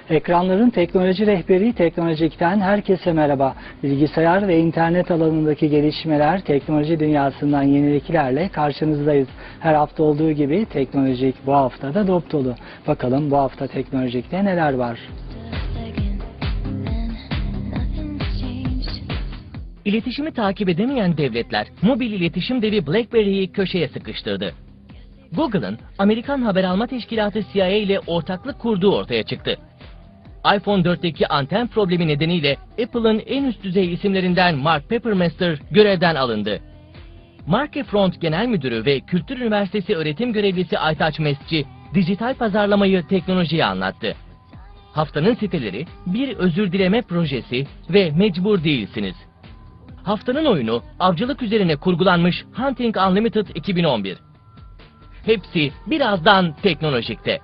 Ekranların teknoloji rehberi Teknolojik'ten herkese merhaba. Bilgisayar ve internet alanındaki gelişmeler, teknoloji dünyasından yeniliklerle karşınızdayız. Her hafta olduğu gibi Teknolojik bu hafta da dop dolu. Bakalım bu hafta Teknolojik'te neler var? İletişimi takip edemeyen devletler, mobil iletişim devi BlackBerry'yi köşeye sıkıştırdı. Google'ın Amerikan Haber Alma Teşkilatı CIA ile ortaklık kurduğu ortaya çıktı. iPhone 4'teki anten problemi nedeniyle Apple'ın en üst düzey isimlerinden Mark Papermaster görevden alındı. Markefront Genel Müdürü ve Kültür Üniversitesi öğretim görevlisi Aytaç Mesci, dijital pazarlamayı teknolojiye anlattı. Haftanın siteleri, bir özür dileme projesi ve mecbur değilsiniz. Haftanın oyunu, avcılık üzerine kurgulanmış Hunting Unlimited 2011. Hepsi birazdan Teknolojik'te.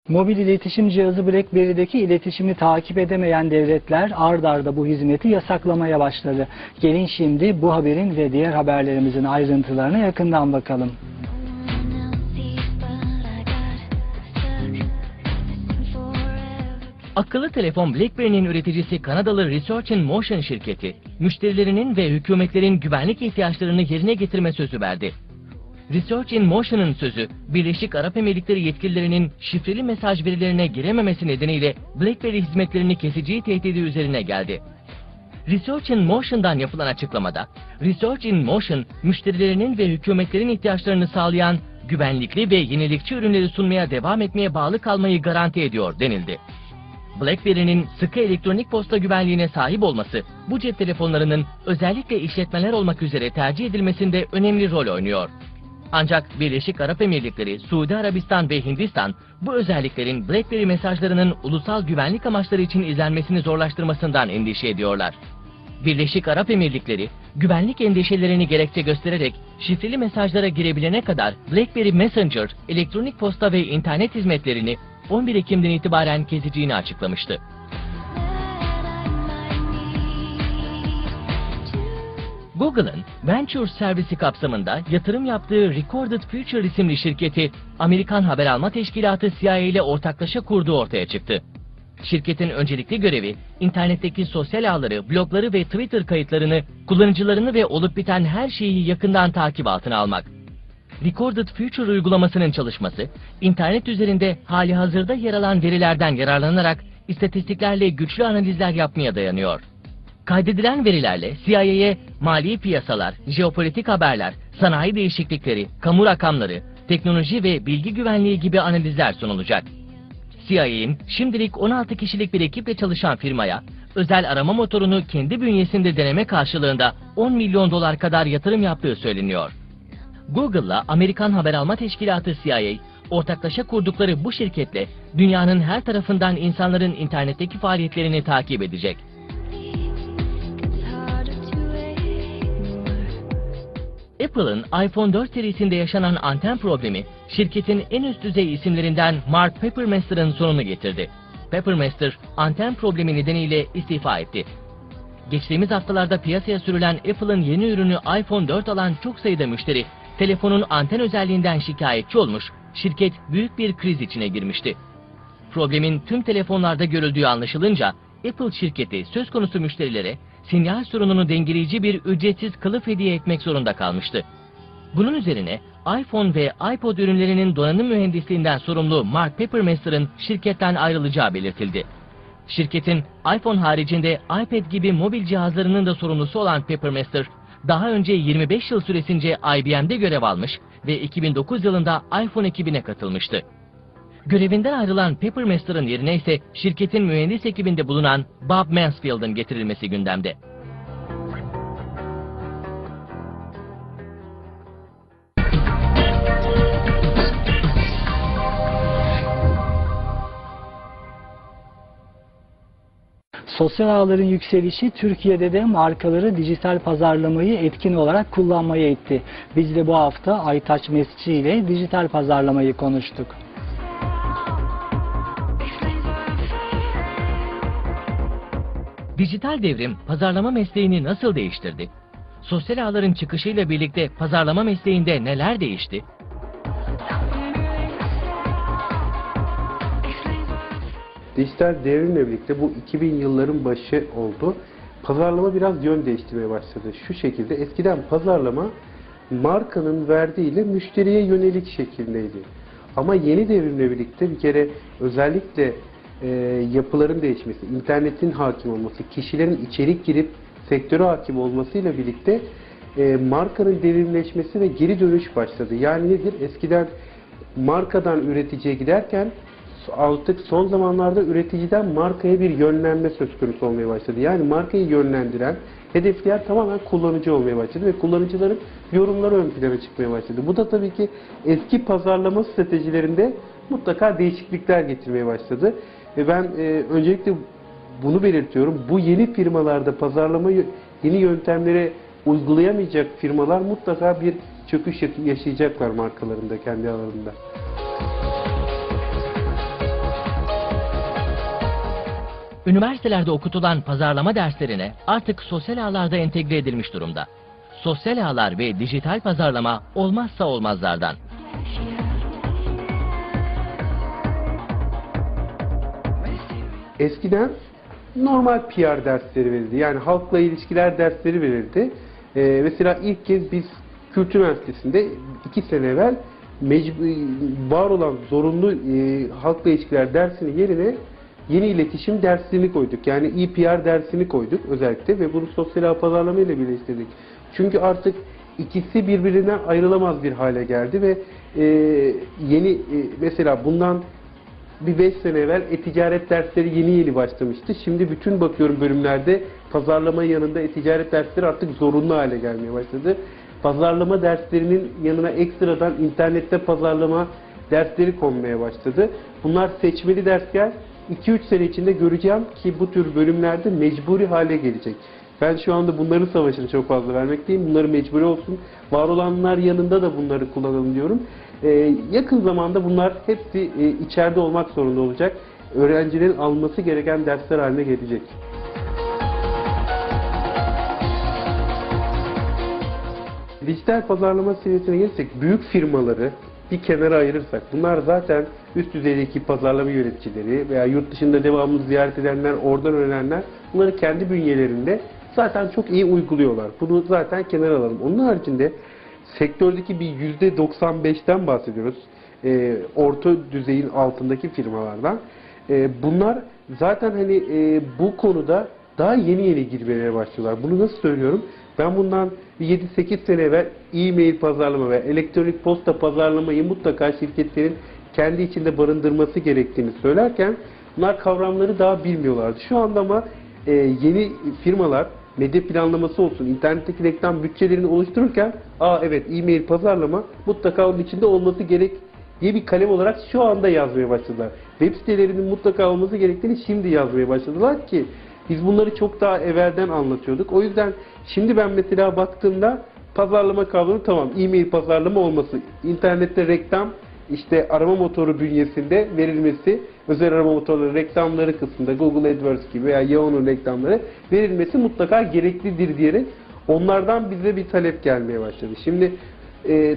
Mobil iletişim cihazı BlackBerry'deki iletişimi takip edemeyen devletler ard arda bu hizmeti yasaklamaya başladı. Gelin şimdi bu haberin ve diğer haberlerimizin ayrıntılarına yakından bakalım. Akıllı telefon BlackBerry'nin üreticisi Kanadalı Research in Motion şirketi, müşterilerinin ve hükümetlerin güvenlik ihtiyaçlarını yerine getirme sözü verdi. Research in Motion'ın sözü, Birleşik Arap Emirlikleri yetkililerinin şifreli mesaj verilerine girememesi nedeniyle BlackBerry hizmetlerini keseceği tehdidi üzerine geldi. Research in Motion'dan yapılan açıklamada, Research in Motion, müşterilerinin ve hükümetlerin ihtiyaçlarını sağlayan güvenlikli ve yenilikçi ürünleri sunmaya devam etmeye bağlı kalmayı garanti ediyor denildi. BlackBerry'nin sıkı elektronik posta güvenliğine sahip olması, bu cep telefonlarının özellikle işletmeler olmak üzere tercih edilmesinde önemli rol oynuyor. Ancak Birleşik Arap Emirlikleri, Suudi Arabistan ve Hindistan bu özelliklerin BlackBerry mesajlarının ulusal güvenlik amaçları için izlenmesini zorlaştırmasından endişe ediyorlar. Birleşik Arap Emirlikleri, güvenlik endişelerini gerekçe göstererek şifreli mesajlara girebilene kadar BlackBerry Messenger, elektronik posta ve internet hizmetlerini 11 Ekim'den itibaren keseceğini açıklamıştı. Google'ın Venture servisi kapsamında yatırım yaptığı Recorded Future isimli şirketi, Amerikan Haber Alma Teşkilatı CIA ile ortaklaşa kurduğu ortaya çıktı. Şirketin öncelikli görevi, internetteki sosyal ağları, blogları ve Twitter kayıtlarını, kullanıcılarını ve olup biten her şeyi yakından takip altına almak. Recorded Future uygulamasının çalışması, internet üzerinde halihazırda yer alan verilerden yararlanarak istatistiklerle güçlü analizler yapmaya dayanıyor. Kaydedilen verilerle CIA'ye mali piyasalar, jeopolitik haberler, sanayi değişiklikleri, kamu rakamları, teknoloji ve bilgi güvenliği gibi analizler sunulacak. CIA'nin şimdilik 16 kişilik bir ekiple çalışan firmaya, özel arama motorunu kendi bünyesinde deneme karşılığında 10 milyon dolar kadar yatırım yaptığı söyleniyor. Google'la Amerikan Haber Alma Teşkilatı CIA, ortaklaşa kurdukları bu şirketle dünyanın her tarafından insanların internetteki faaliyetlerini takip edecek. Apple'ın iPhone 4 serisinde yaşanan anten problemi, şirketin en üst düzey isimlerinden Mark Papermaster'ın sonunu getirdi. Papermaster, anten problemi nedeniyle istifa etti. Geçtiğimiz haftalarda piyasaya sürülen Apple'ın yeni ürünü iPhone 4 alan çok sayıda müşteri, telefonun anten özelliğinden şikayetçi olmuş, şirket büyük bir kriz içine girmişti. Problemin tüm telefonlarda görüldüğü anlaşılınca, Apple şirketi söz konusu müşterilere, sinyal sorununu dengeleyici bir ücretsiz kılıf hediye etmek zorunda kalmıştı. Bunun üzerine iPhone ve iPod ürünlerinin donanım mühendisliğinden sorumlu Mark Papermaster'ın şirketten ayrılacağı belirtildi. Şirketin iPhone haricinde iPad gibi mobil cihazlarının da sorumlusu olan Papermaster, daha önce 25 yıl süresince IBM'de görev almış ve 2009 yılında iPhone ekibine katılmıştı. Görevinden ayrılan Papermaster'ın yerine ise şirketin mühendis ekibinde bulunan Bob Mansfield'ın getirilmesi gündemde. Sosyal ağların yükselişi Türkiye'de de markaları dijital pazarlamayı etkin olarak kullanmaya itti. Biz de bu hafta Aytaç Mesci ile dijital pazarlamayı konuştuk. Dijital devrim pazarlama mesleğini nasıl değiştirdi? Sosyal ağların çıkışıyla birlikte pazarlama mesleğinde neler değişti? Dijital devrimle birlikte bu 2000 yılların başı oldu. Pazarlama biraz yön değiştirmeye başladı. Şu şekilde, eskiden pazarlama markanın verdiğiyle müşteriye yönelik şekildeydi. Ama yeni devrimle birlikte bir kere özellikle yapıların değişmesi, internetin hakim olması, kişilerin içerik girip sektöre hakim olmasıyla birlikte markanın devrimleşmesi ve geri dönüş başladı. Yani nedir? Eskiden markadan üreticiye giderken artık son zamanlarda üreticiden markaya bir yönlenme söz konusu olmaya başladı. Yani markayı yönlendiren, hedefleyen tamamen kullanıcı olmaya başladı ve kullanıcıların yorumları ön plana çıkmaya başladı. Bu da tabii ki eski pazarlama stratejilerinde mutlaka değişiklikler getirmeye başladı. Ve ben öncelikle bunu belirtiyorum. Bu yeni firmalarda pazarlama yeni yöntemlere uygulayamayacak firmalar mutlaka bir çöküş yaşayacaklar markalarında, kendi alanında. Üniversitelerde okutulan pazarlama derslerine artık sosyal ağlarda entegre edilmiş durumda. Sosyal ağlar ve dijital pazarlama olmazsa olmazlardan. Eskiden normal PR dersleri verildi. Yani halkla ilişkiler dersleri verildi. Mesela ilk kez biz Kültür Üniversitesi'nde 2 sene evvel var olan zorunlu halkla ilişkiler dersinin yerine yeni iletişim dersini koyduk. Yani e-PR dersini koyduk özellikle ve bunu sosyal ağ pazarlama ile birleştirdik. Çünkü artık ikisi birbirinden ayrılamaz bir hale geldi ve mesela bundan bir 5 sene evvel e-ticaret dersleri yeni başlamıştı. Şimdi bütün bakıyorum bölümlerde pazarlama yanında e-ticaret dersleri artık zorunlu hale gelmeye başladı. Pazarlama derslerinin yanına ekstradan internette pazarlama dersleri konmaya başladı. Bunlar seçmeli dersler. 2-3 sene içinde göreceğim ki bu tür bölümlerde mecburi hale gelecek. Ben şu anda bunların savaşını çok fazla vermekteyim. Bunları mecburi olsun. Var olanlar yanında da bunları kullanalım diyorum. Yakın zamanda bunlar hepsi içeride olmak zorunda olacak. Öğrencilerin alması gereken dersler haline gelecek. Dijital pazarlama seviyesine gelirsek büyük firmaları bir kenara ayırırsak, bunlar zaten üst düzeydeki pazarlama yöneticileri veya yurt dışında devamlı ziyaret edenler, oradan öğrenenler, bunları kendi bünyelerinde zaten çok iyi uyguluyorlar. Bunu zaten kenara alalım. Onun haricinde sektördeki bir %95'ten bahsediyoruz. Orta düzeyin altındaki firmalardan. Bunlar zaten bu konuda daha yeni girmeye başlıyorlar. Bunu nasıl söylüyorum? Ben bundan 7-8 sene evvel e-mail pazarlama ve elektronik posta pazarlamayı mutlaka şirketlerin kendi içinde barındırması gerektiğini söylerken bunlar kavramları daha bilmiyorlardı. Şu anda ama yeni firmalar medya planlaması olsun, internetteki reklam bütçelerini oluştururken evet e-mail pazarlama mutlaka onun içinde olması gerek diye bir kalem olarak şu anda yazmaya başladılar. Web sitelerinin mutlaka olması gerektiğini şimdi yazmaya başladılar ki biz bunları çok daha evvelden anlatıyorduk. O yüzden şimdi ben mesela baktığımda pazarlama kavramı tamam, e-mail pazarlama olması, internette reklam, işte arama motoru bünyesinde verilmesi, özel arama motorları reklamları kısmında Google AdWords gibi veya Yahoo'nun reklamları verilmesi mutlaka gereklidir diyerek onlardan bize bir talep gelmeye başladı. Şimdi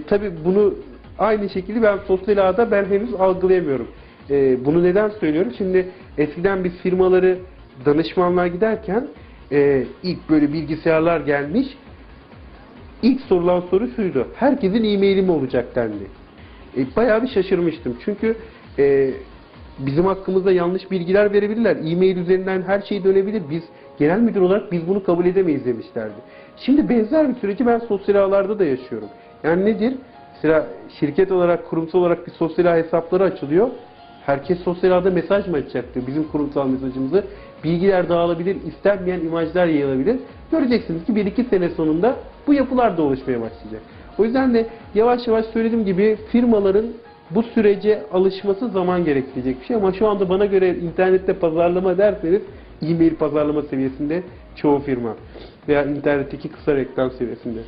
tabii bunu aynı şekilde ben sosyal ağda henüz algılayamıyorum. Bunu neden söylüyorum? Şimdi eskiden biz firmaları danışmanlığa giderken ilk böyle bilgisayarlar gelmiş. İlk sorulan soru şuydu. Herkesin e-maili mi olacak dendi. Bayağı bir şaşırmıştım. Çünkü bizim hakkımızda yanlış bilgiler verebilirler. E-mail üzerinden her şey dönebilir. Biz genel müdür olarak biz bunu kabul edemeyiz demişlerdi. Şimdi benzer bir süreci ben sosyal ağlarda da yaşıyorum. Yani nedir? Mesela şirket olarak, kurumsal olarak bir sosyal ağ hesapları açılıyor. Herkes sosyal ağda mesaj mı açacaktır? Bizim kurumsal mesajımızı. Bilgiler dağılabilir, istenmeyen imajlar yayılabilir. Göreceksiniz ki 1-2 sene sonunda bu yapılar da oluşmaya başlayacak. O yüzden de yavaş yavaş söylediğim gibi firmaların bu sürece alışması zaman gerektirecek bir şey. Ama şu anda bana göre internette pazarlama derseniz e-mail pazarlama seviyesinde çoğu firma veya internetteki kısa reklam seviyesinde.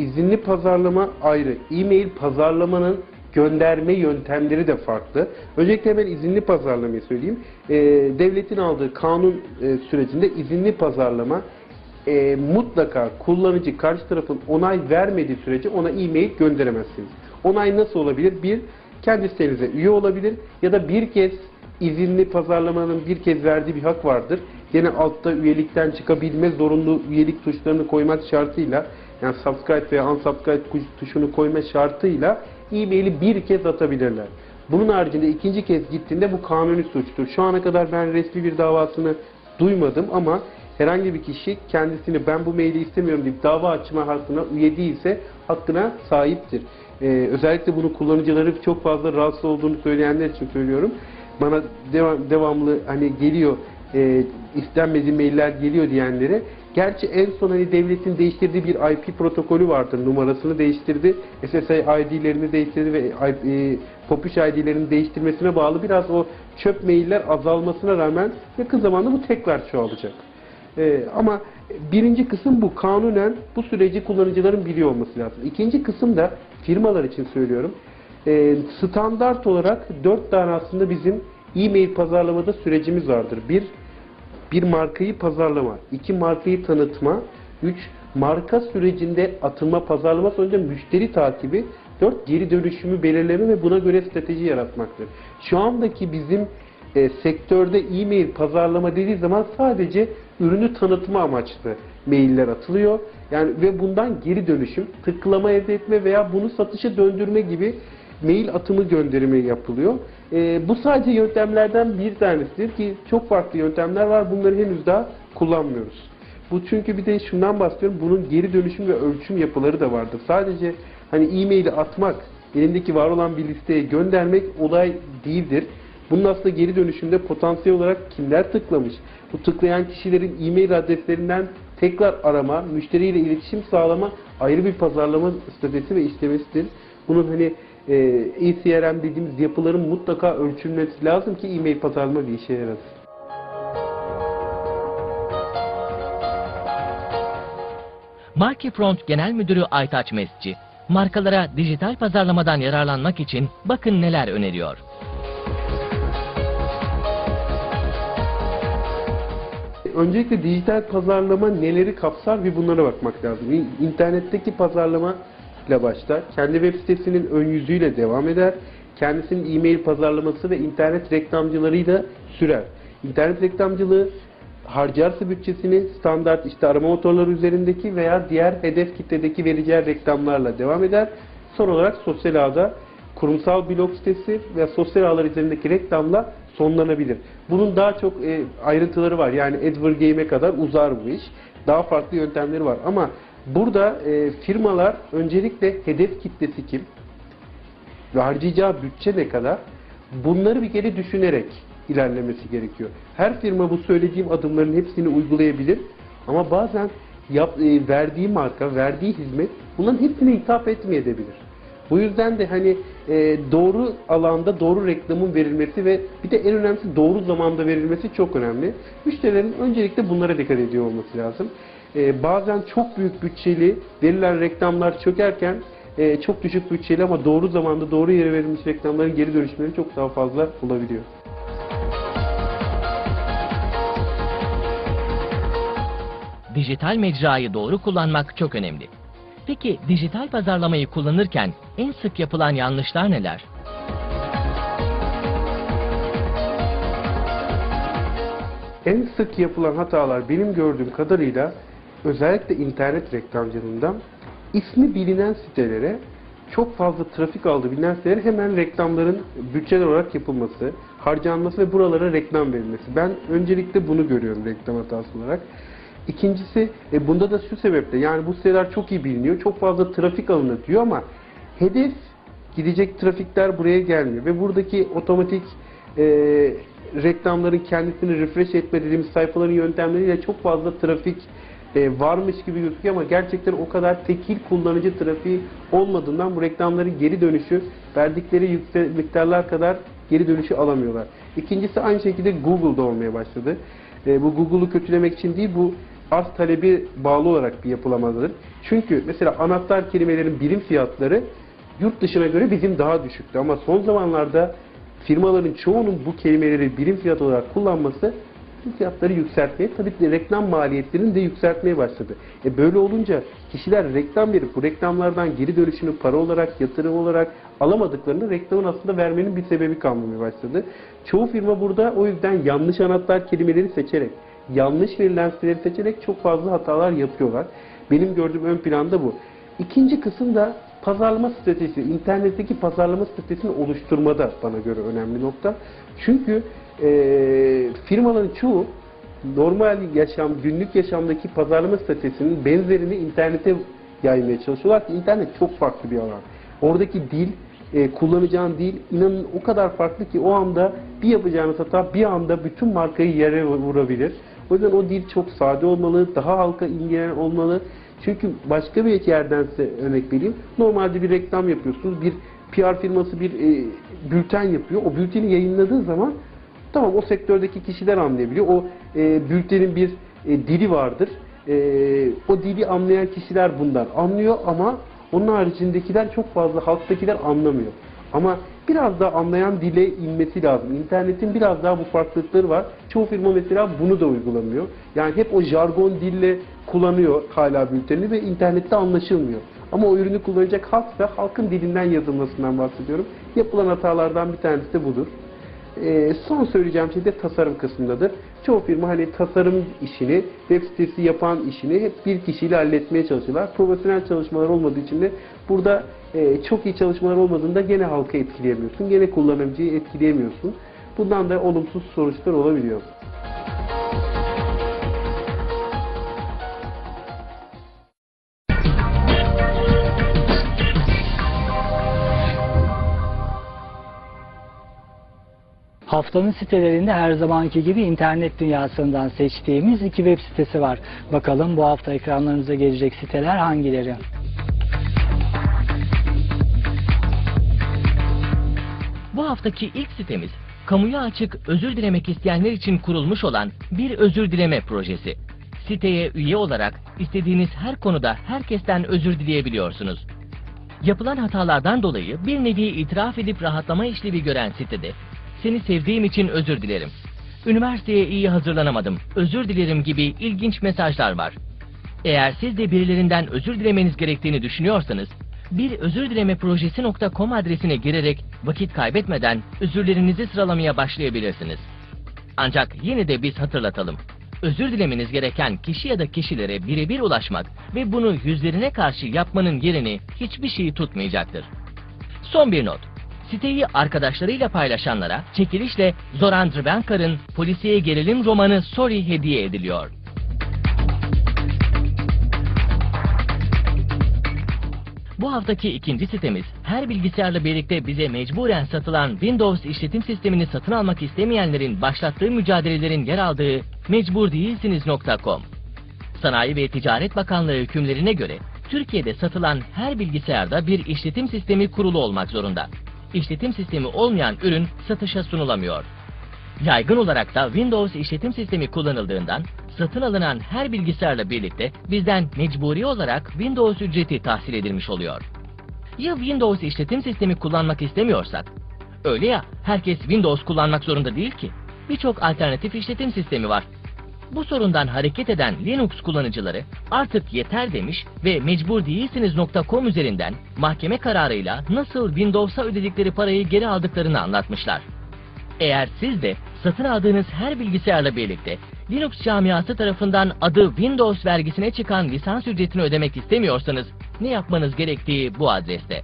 izinli pazarlama ayrı. E-mail pazarlamanın gönderme yöntemleri de farklı. Öncelikle hemen izinli pazarlamayı söyleyeyim. Devletin aldığı kanun sürecinde izinli pazarlama mutlaka kullanıcı karşı tarafın onay vermediği sürece ona e-mail gönderemezsiniz. Onay nasıl olabilir? Bir, kendi sitenize üye olabilir ya da bir kez izinli pazarlamanın bir kez verdiği bir hak vardır. Yine altta üyelikten çıkabilme zorunlu üyelik tuşlarını koymak şartıyla, yani subscribe veya unsubscribe tuşunu koyma şartıyla e-maili bir kez atabilirler. Bunun haricinde ikinci kez gittiğinde bu kanuni suçtur. Şu ana kadar ben resmi bir davasını duymadım ama herhangi bir kişi kendisini ben bu maili istemiyorum deyip dava açma hakkına üye değilse hakkına sahiptir. Özellikle bunu kullanıcıları çok fazla rahatsız olduğunu söyleyenler için söylüyorum. Bana devamlı hani geliyor istenmediği mailler geliyor diyenlere. Gerçi en son hani devletin değiştirdiği bir IP protokolü vardır. Numarasını değiştirdi. SSI ID'lerini değiştirdi ve POP3 ID'lerini değiştirmesine bağlı biraz o çöp mailler azalmasına rağmen yakın zamanda bu tekrar çoğalacak. Ama birinci kısım bu. Kanunen bu süreci kullanıcıların biliyor olması lazım. İkinci kısım da firmalar için söylüyorum. Standart olarak 4 tane aslında bizim e-mail pazarlamada sürecimiz vardır. Bir markayı pazarlama, 2 markayı tanıtma, 3 marka sürecinde atılma pazarlama sonucu müşteri takibi, 4 geri dönüşümü belirleme ve buna göre strateji yaratmaktır. Şu andaki bizim sektörde e-mail pazarlama dediği zaman sadece ürünü tanıtma amaçlı mailler atılıyor. Yani ve bundan geri dönüşüm, tıklama elde etme veya bunu satışa döndürme gibi mail atımı gönderimi yapılıyor. Bu sadece yöntemlerden bir tanesidir ki çok farklı yöntemler var. Bunları henüz daha kullanmıyoruz. Bu çünkü bir de şundan bahsediyorum. Bunun geri dönüşüm ve ölçüm yapıları da vardır. Sadece hani e-maili atmak, elindeki var olan bir listeye göndermek olay değildir. Bunun aslında geri dönüşümde potansiyel olarak kimler tıklamış? Bu tıklayan kişilerin e-mail adreslerinden tekrar arama, müşteriyle iletişim sağlama ayrı bir pazarlama stratejisi ve işlemesidir. Bunun hani ECRM dediğimiz yapıların mutlaka ölçülmesi lazım ki e-mail pazarlama bir işe yarasın. Markifront Genel Müdürü Aytaç Mesci, markalara dijital pazarlamadan yararlanmak için bakın neler öneriyor. Öncelikle dijital pazarlama neleri kapsar ve bunlara bakmak lazım. İnternetteki pazarlama ile başlar. Kendi web sitesinin ön yüzüyle devam eder. Kendisinin e-mail pazarlaması ve internet reklamcılarıyla sürer. İnternet reklamcılığı harcarsa bütçesini standart işte arama motorları üzerindeki veya diğer hedef kitledeki vereceği reklamlarla devam eder. Son olarak sosyal ağda kurumsal blog sitesi ve sosyal ağlar üzerindeki reklamla sonlanabilir. Bunun daha çok ayrıntıları var. Yani AdWords Game'e kadar uzar bu iş. Daha farklı yöntemleri var ama burada firmalar öncelikle hedef kitlesi kim ve harcayacağı bütçe ne kadar, bunları bir kere düşünerek ilerlemesi gerekiyor. Her firma bu söylediğim adımların hepsini uygulayabilir ama bazen verdiği marka, verdiği hizmet bunların hepsine hitap etmeyebilir. Bu yüzden de hani doğru alanda doğru reklamın verilmesi ve bir de en önemlisi doğru zamanda verilmesi çok önemli. Müşterilerin öncelikle bunlara dikkat ediyor olması lazım. Bazen çok büyük bütçeli verilen reklamlar çökerken çok düşük bütçeli ama doğru zamanda doğru yere verilmiş reklamların geri dönüşleri çok daha fazla olabiliyor. Dijital mecrayı doğru kullanmak çok önemli. Peki dijital pazarlamayı kullanırken en sık yapılan yanlışlar neler? En sık yapılan hatalar benim gördüğüm kadarıyla özellikle internet reklamcılığından ismi bilinen sitelere, çok fazla trafik aldığı bilinen sitelere hemen reklamların bütçeler olarak yapılması, harcanması ve buralara reklam verilmesi. Ben öncelikle bunu görüyorum reklam hatası olarak. İkincisi bunda da şu sebeple, yani bu siteler çok iyi biliniyor, çok fazla trafik alınır diyor ama hedef gidecek trafikler buraya gelmiyor ve buradaki otomatik reklamların kendisini refresh etme dediğimiz sayfaların yöntemleriyle çok fazla trafik varmış gibi gözüküyor ama gerçekten o kadar tekil kullanıcı trafiği olmadığından bu reklamların geri dönüşü verdikleri yüksek miktarlar kadar geri dönüşü alamıyorlar. İkincisi aynı şekilde Google'da olmaya başladı. Bu Google'u kötülemek için değil, bu arz talebi bağlı olarak bir yapılamadır. Çünkü mesela anahtar kelimelerin birim fiyatları yurt dışına göre bizim daha düşüktü. Ama son zamanlarda firmaların çoğunun bu kelimeleri birim fiyat olarak kullanması bu fiyatları yükseltmeye, tabii ki de reklam maliyetlerini de yükseltmeye başladı. Böyle olunca kişiler reklam verip bu reklamlardan geri dönüşünü para olarak, yatırım olarak alamadıklarını reklamın aslında vermenin bir sebebi kalmamaya başladı. Çoğu firma burada o yüzden yanlış anahtar kelimeleri seçerek, yanlış verilen siteleri seçerek çok fazla hatalar yapıyorlar. Benim gördüğüm ön planda bu. İkinci kısım da pazarlama stratejisi, internetteki pazarlama stratejisini oluşturmada bana göre önemli nokta. Çünkü firmaların çoğu normal yaşam, günlük yaşamdaki pazarlama stratejisinin benzerini internete yaymaya çalışıyorlar ki internet çok farklı bir alan. Oradaki dil, kullanacağın dil inanın o kadar farklı ki o anda bir yapacağınız hata bir anda bütün markayı yere vurabilir. O yüzden o dil çok sade olmalı, daha halka ilgilenen olmalı. Çünkü başka bir yerden size örnek vereyim. Normalde bir reklam yapıyorsunuz, bir PR firması bir bülten yapıyor. O bülteni yayınladığı zaman tamam o sektördeki kişiler anlayabiliyor. O bültenin bir dili vardır. O dili anlayan kişiler bundan anlıyor ama onun haricindekiler çok fazla halktakiler anlamıyor. Ama biraz daha anlayan dile inmesi lazım. İnternetin biraz daha bu farklılıkları var. Çoğu firma mesela bunu da uygulamıyor. Yani hep o jargon dille kullanıyor hala bültenini ve internette anlaşılmıyor. Ama o ürünü kullanacak halk ve halkın dilinden yazılmasından bahsediyorum. Yapılan hatalardan bir tanesi de budur. Son söyleyeceğim şey de tasarım kısmındadır. Çoğu firma hani tasarım işini, web sitesi yapan işini hep bir kişiyle halletmeye çalışıyorlar. Profesyonel çalışmalar olmadığı için de burada çok iyi çalışmalar olmadığında gene halka etkileyemiyorsun, gene kullanıcıyı etkileyemiyorsun. Bundan da olumsuz sonuçlar olabiliyor. Haftanın sitelerinde her zamanki gibi internet dünyasından seçtiğimiz 2 web sitesi var. Bakalım bu hafta ekranlarınıza gelecek siteler hangileri? Bu haftaki ilk sitemiz, kamuya açık özür dilemek isteyenler için kurulmuş olan bir özür dileme projesi. Siteye üye olarak istediğiniz her konuda herkesten özür dileyebiliyorsunuz. Yapılan hatalardan dolayı bir nevi itiraf edip rahatlama işlevi gören sitede, "Seni sevdiğim için özür dilerim. Üniversiteye iyi hazırlanamadım, özür dilerim" gibi ilginç mesajlar var. Eğer siz de birilerinden özür dilemeniz gerektiğini düşünüyorsanız, bir özürdilemeprojesi.com adresine girerek vakit kaybetmeden özürlerinizi sıralamaya başlayabilirsiniz. Ancak yine de biz hatırlatalım. Özür dilemeniz gereken kişi ya da kişilere birebir ulaşmak ve bunu yüzlerine karşı yapmanın yerini hiçbir şey tutmayacaktır. Son bir not. Siteyi arkadaşlarıyla paylaşanlara çekilişle Zoran Drvenkar'ın polisiye gerilim romanı Sorry hediye ediliyor. Bu haftaki ikinci sitemiz, her bilgisayarla birlikte bize mecburen satılan Windows işletim sistemini satın almak istemeyenlerin başlattığı mücadelelerin yer aldığı mecburdeyilsiniz.com. Sanayi ve Ticaret Bakanlığı hükümlerine göre Türkiye'de satılan her bilgisayarda bir işletim sistemi kurulu olmak zorunda. İşletim sistemi olmayan ürün satışa sunulamıyor. Yaygın olarak da Windows işletim sistemi kullanıldığından satın alınan her bilgisayarla birlikte bizden mecburi olarak Windows ücreti tahsil edilmiş oluyor. Ya Windows işletim sistemi kullanmak istemiyorsak? Öyle ya, herkes Windows kullanmak zorunda değil ki. Birçok alternatif işletim sistemi var. Bu sorundan hareket eden Linux kullanıcıları artık yeter demiş ve mecburdeyilsiniz.com üzerinden mahkeme kararıyla nasıl Windows'a ödedikleri parayı geri aldıklarını anlatmışlar. Eğer siz de satın aldığınız her bilgisayarla birlikte Linux camiası tarafından adı Windows vergisine çıkan lisans ücretini ödemek istemiyorsanız ne yapmanız gerektiği bu adreste.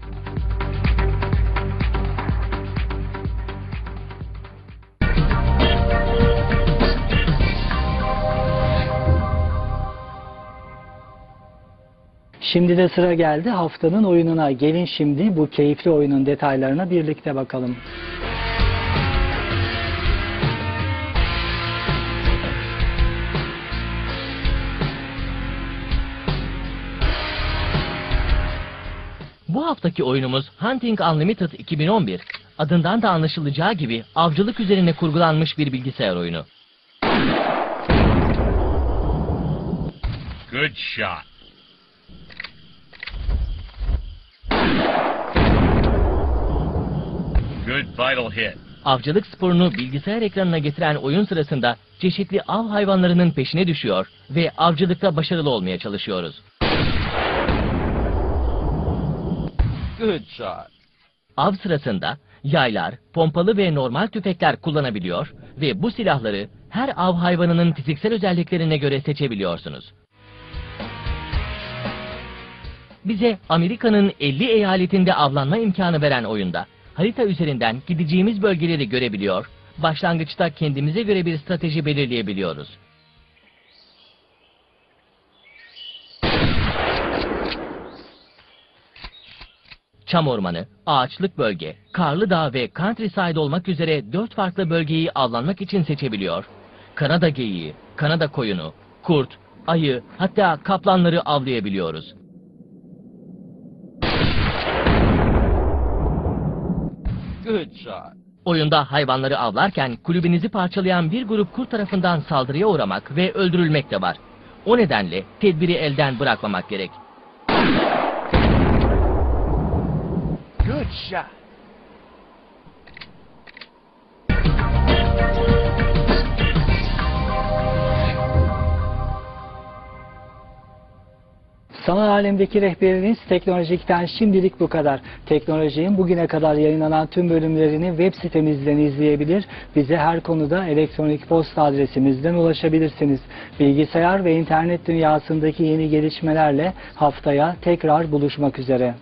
Şimdi de sıra geldi haftanın oyununa. Gelin şimdi bu keyifli oyunun detaylarına birlikte bakalım. Bu haftaki oyunumuz Hunting Unlimited 2011, adından da anlaşılacağı gibi avcılık üzerine kurgulanmış bir bilgisayar oyunu. Good shot. Good vital hit. Avcılık sporunu bilgisayar ekranına getiren oyun sırasında çeşitli av hayvanlarının peşine düşüyor ve avcılıkta başarılı olmaya çalışıyoruz. Good shot. Av sırasında yaylar, pompalı ve normal tüfekler kullanabiliyor ve bu silahları her av hayvanının fiziksel özelliklerine göre seçebiliyorsunuz. Bize Amerika'nın 50 eyaletinde avlanma imkanı veren oyunda harita üzerinden gideceğimiz bölgeleri görebiliyor, başlangıçta kendimize göre bir strateji belirleyebiliyoruz. Çam ormanı, ağaçlık bölge, karlı dağ ve countryside olmak üzere 4 farklı bölgeyi avlanmak için seçebiliyor. Kanada geyiği, Kanada koyunu, kurt, ayı, hatta kaplanları avlayabiliyoruz. Good shot. Oyunda hayvanları avlarken kulübenizi parçalayan bir grup kurt tarafından saldırıya uğramak ve öldürülmek de var. O nedenle tedbiri elden bırakmamak gerek. Good shot. Sanal alemdeki rehberiniz Teknolojik'ten şimdilik bu kadar. Teknolojinin bugüne kadar yayınlanan tüm bölümlerini web sitemizden izleyebilir, bize her konuda elektronik posta adresimizden ulaşabilirsiniz. Bilgisayar ve internet dünyasındaki yeni gelişmelerle haftaya tekrar buluşmak üzere.